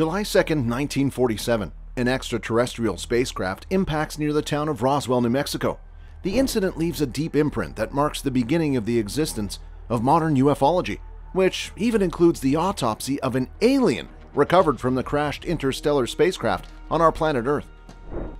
July 2, 1947, an extraterrestrial spacecraft impacts near the town of Roswell, New Mexico. The incident leaves a deep imprint that marks the beginning of the existence of modern ufology, which even includes the autopsy of an alien recovered from the crashed interstellar spacecraft on our planet Earth.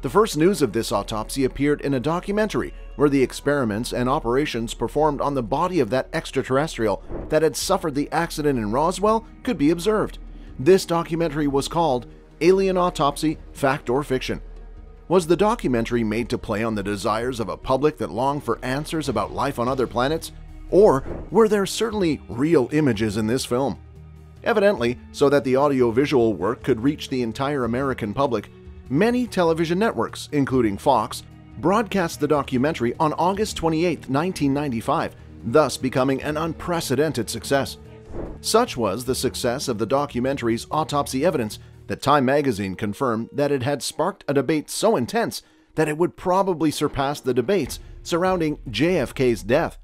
The first news of this autopsy appeared in a documentary where the experiments and operations performed on the body of that extraterrestrial that had suffered the accident in Roswell could be observed. This documentary was called Alien Autopsy, Fact or Fiction. Was the documentary made to play on the desires of a public that longed for answers about life on other planets? Or were there certainly real images in this film? Evidently, so that the audiovisual work could reach the entire American public, many television networks, including Fox, broadcast the documentary on August 28, 1995, thus becoming an unprecedented success. Such was the success of the documentary's autopsy evidence that Time magazine confirmed that it had sparked a debate so intense that it would probably surpass the debates surrounding JFK's death.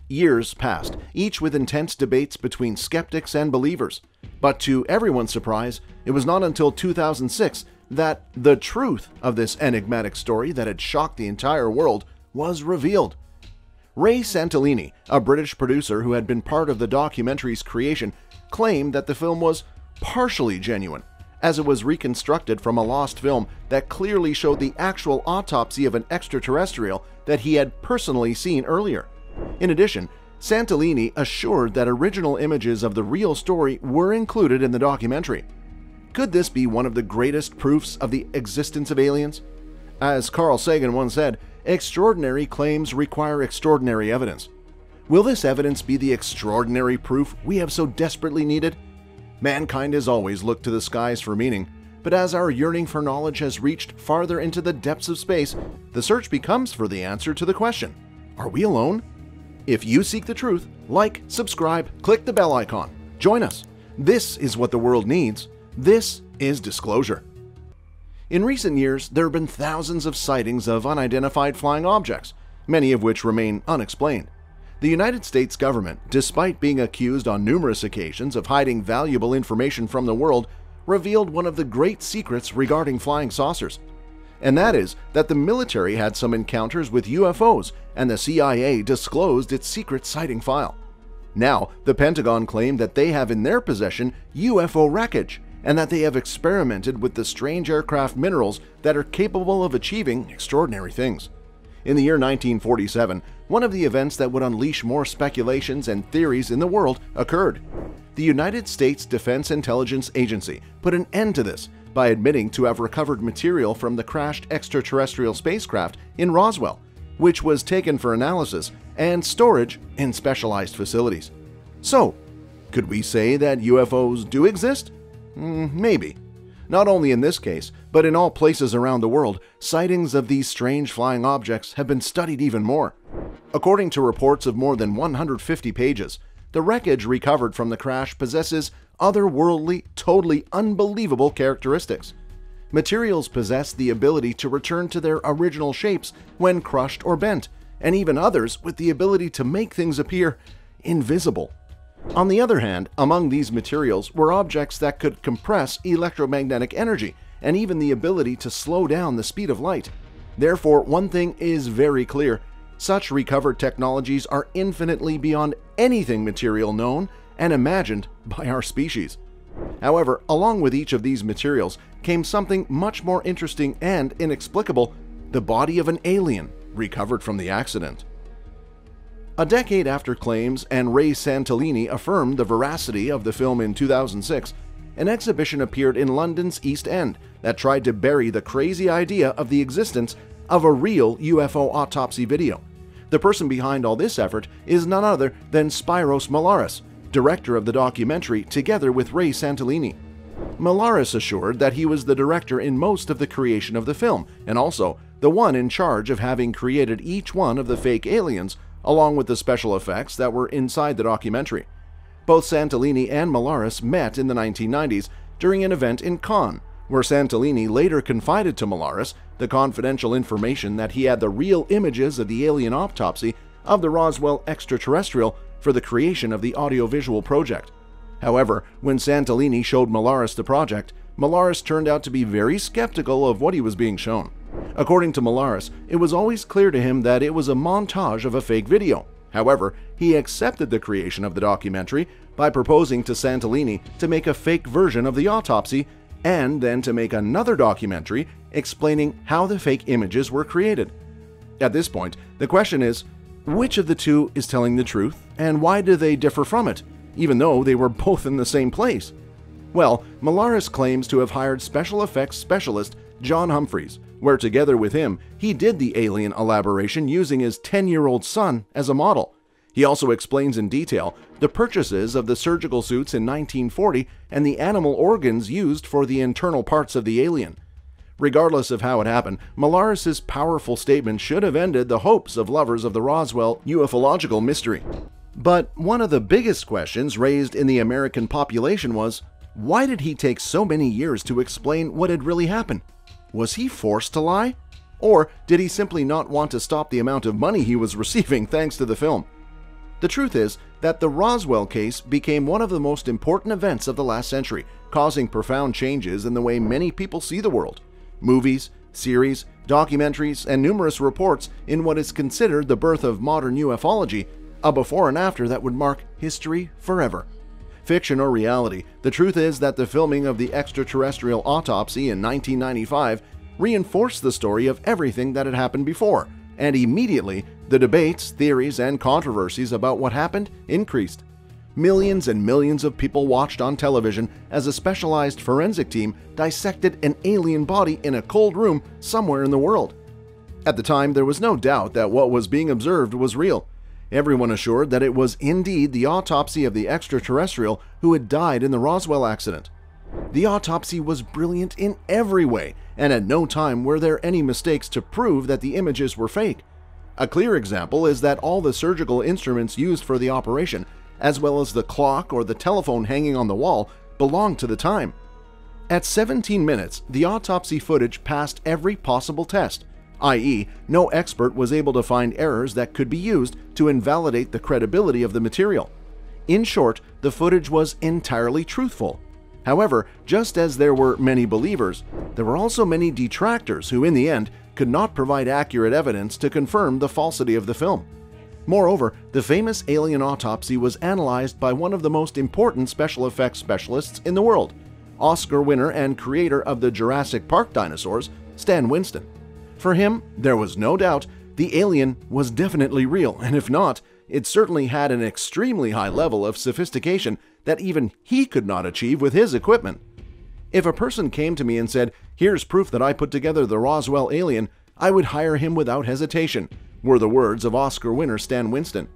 Years passed, each with intense debates between skeptics and believers. But to everyone's surprise, it was not until 2006 that the truth of this enigmatic story that had shocked the entire world was revealed. Ray Santolini, a British producer who had been part of the documentary's creation, claimed that the film was partially genuine, as it was reconstructed from a lost film that clearly showed the actual autopsy of an extraterrestrial that he had personally seen earlier. In addition, Santolini assured that original images of the real story were included in the documentary. Could this be one of the greatest proofs of the existence of aliens? As Carl Sagan once said, extraordinary claims require extraordinary evidence. Will this evidence be the extraordinary proof we have so desperately needed? Mankind has always looked to the skies for meaning, but as our yearning for knowledge has reached farther into the depths of space, the search becomes for the answer to the question, are we alone? If you seek the truth, like, subscribe, click the bell icon, join us. This is what the world needs. This is disclosure. In recent years, there have been thousands of sightings of unidentified flying objects, many of which remain unexplained. The United States government, despite being accused on numerous occasions of hiding valuable information from the world, revealed one of the great secrets regarding flying saucers. And that is that the military had some encounters with UFOs, and the CIA disclosed its secret sighting file. Now, the Pentagon claimed that they have in their possession UFO wreckage, and that they have experimented with the strange aircraft minerals that are capable of achieving extraordinary things. In the year 1947, one of the events that would unleash more speculations and theories in the world occurred. The United States Defense Intelligence Agency put an end to this by admitting to have recovered material from the crashed extraterrestrial spacecraft in Roswell, which was taken for analysis and storage in specialized facilities. So, could we say that UFOs do exist? Maybe. Not only in this case, but in all places around the world, sightings of these strange flying objects have been studied even more. According to reports of more than 150 pages, the wreckage recovered from the crash possesses otherworldly, totally unbelievable characteristics. Materials possess the ability to return to their original shapes when crushed or bent, and even others with the ability to make things appear invisible. On the other hand, among these materials were objects that could compress electromagnetic energy and even the ability to slow down the speed of light. Therefore, one thing is very clear. Such recovered technologies are infinitely beyond anything material known and imagined by our species. However, along with each of these materials came something much more interesting and inexplicable: the body of an alien recovered from the accident. A decade after claims and Ray Santolini affirmed the veracity of the film in 2006, an exhibition appeared in London's East End that tried to bury the crazy idea of the existence of a real UFO autopsy video. The person behind all this effort is none other than Spyros Malaris, director of the documentary, together with Ray Santolini. Malaris assured that he was the director in most of the creation of the film, and also the one in charge of having created each one of the fake aliens, along with the special effects that were inside the documentary. Both Santolini and Malaris met in the 1990s during an event in Cannes, where Santolini later confided to Malaris the confidential information that he had the real images of the alien autopsy of the Roswell extraterrestrial for the creation of the audiovisual project. However, when Santolini showed Molaris the project, Molaris turned out to be very skeptical of what he was being shown. According to Molaris, it was always clear to him that it was a montage of a fake video. However, he accepted the creation of the documentary by proposing to Santolini to make a fake version of the autopsy and then to make another documentary explaining how the fake images were created. At this point, the question is, which of the two is telling the truth and why do they differ from it, even though they were both in the same place? Well, Molaris claims to have hired special effects specialist John Humphreys, where together with him, he did the alien elaboration using his 10-year-old son as a model. He also explains in detail the purchases of the surgical suits in 1940 and the animal organs used for the internal parts of the alien. Regardless of how it happened, Molaris's powerful statement should have ended the hopes of lovers of the Roswell ufological mystery. But one of the biggest questions raised in the American population was, why did he take so many years to explain what had really happened? Was he forced to lie? Or did he simply not want to stop the amount of money he was receiving thanks to the film? The truth is that the Roswell case became one of the most important events of the last century, causing profound changes in the way many people see the world. Movies, series, documentaries, and numerous reports in what is considered the birth of modern ufology, a before and after that would mark history forever. Fiction or reality, the truth is that the filming of the extraterrestrial autopsy in 1995 reinforced the story of everything that had happened before, and immediately the debates, theories, and controversies about what happened increased. Millions and millions of people watched on television as a specialized forensic team dissected an alien body in a cold room somewhere in the world. At the time, there was no doubt that what was being observed was real. Everyone assured that it was indeed the autopsy of the extraterrestrial who had died in the Roswell accident. The autopsy was brilliant in every way, and at no time were there any mistakes to prove that the images were fake. A clear example is that all the surgical instruments used for the operation, as well as the clock or the telephone hanging on the wall, belonged to the time. At 17 minutes, the autopsy footage passed every possible test, i.e., no expert was able to find errors that could be used to invalidate the credibility of the material. In short, the footage was entirely truthful. However, just as there were many believers, there were also many detractors who, in the end, could not provide accurate evidence to confirm the falsity of the film. Moreover, the famous alien autopsy was analyzed by one of the most important special effects specialists in the world, Oscar winner and creator of the Jurassic Park dinosaurs, Stan Winston. For him, there was no doubt the alien was definitely real, and if not, it certainly had an extremely high level of sophistication that even he could not achieve with his equipment. If a person came to me and said, "Here's proof that I put together the Roswell alien," I would hire him without hesitation, were the words of Oscar winner Stan Winston.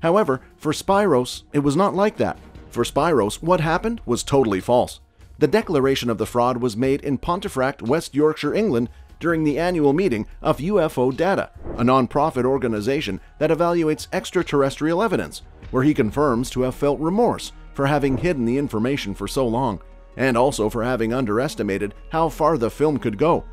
However, for Spyros, it was not like that. For Spyros, what happened was totally false. The declaration of the fraud was made in Pontefract, West Yorkshire, England, during the annual meeting of UFO Data, a non-profit organization that evaluates extraterrestrial evidence, where he confirms to have felt remorse for having hidden the information for so long, and also for having underestimated how far the film could go.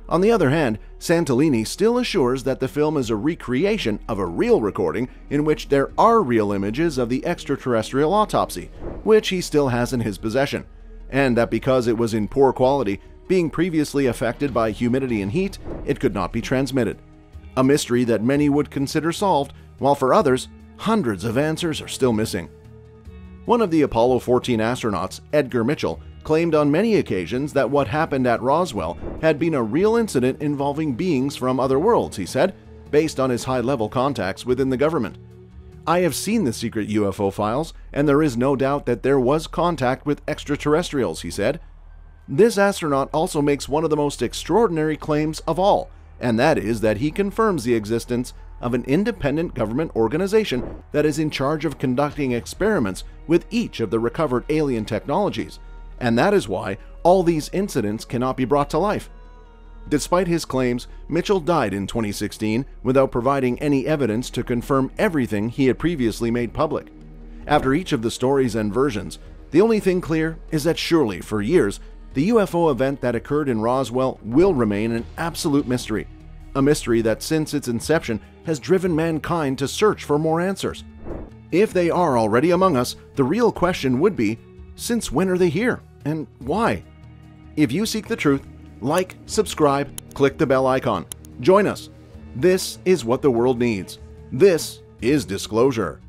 On the other hand, Santolini still assures that the film is a recreation of a real recording in which there are real images of the extraterrestrial autopsy, which he still has in his possession, and that because it was in poor quality, being previously affected by humidity and heat, it could not be transmitted. A mystery that many would consider solved, while for others, hundreds of answers are still missing. One of the Apollo 14 astronauts, Edgar Mitchell, claimed on many occasions that what happened at Roswell had been a real incident involving beings from other worlds, he said, based on his high-level contacts within the government. "I have seen the secret UFO files, and there is no doubt that there was contact with extraterrestrials," he said. This astronaut also makes one of the most extraordinary claims of all, and that is that he confirms the existence of an independent government organization that is in charge of conducting experiments with each of the recovered alien technologies, and that is why all these incidents cannot be brought to life. Despite his claims, Mitchell died in 2016 without providing any evidence to confirm everything he had previously made public. After each of the stories and versions, the only thing clear is that surely, for years, the UFO event that occurred in Roswell will remain an absolute mystery, a mystery that since its inception has driven mankind to search for more answers. If they are already among us, the real question would be, since when are they here, and why? If you seek the truth, like, subscribe, click the bell icon. Join us. This is what the world needs. This is disclosure.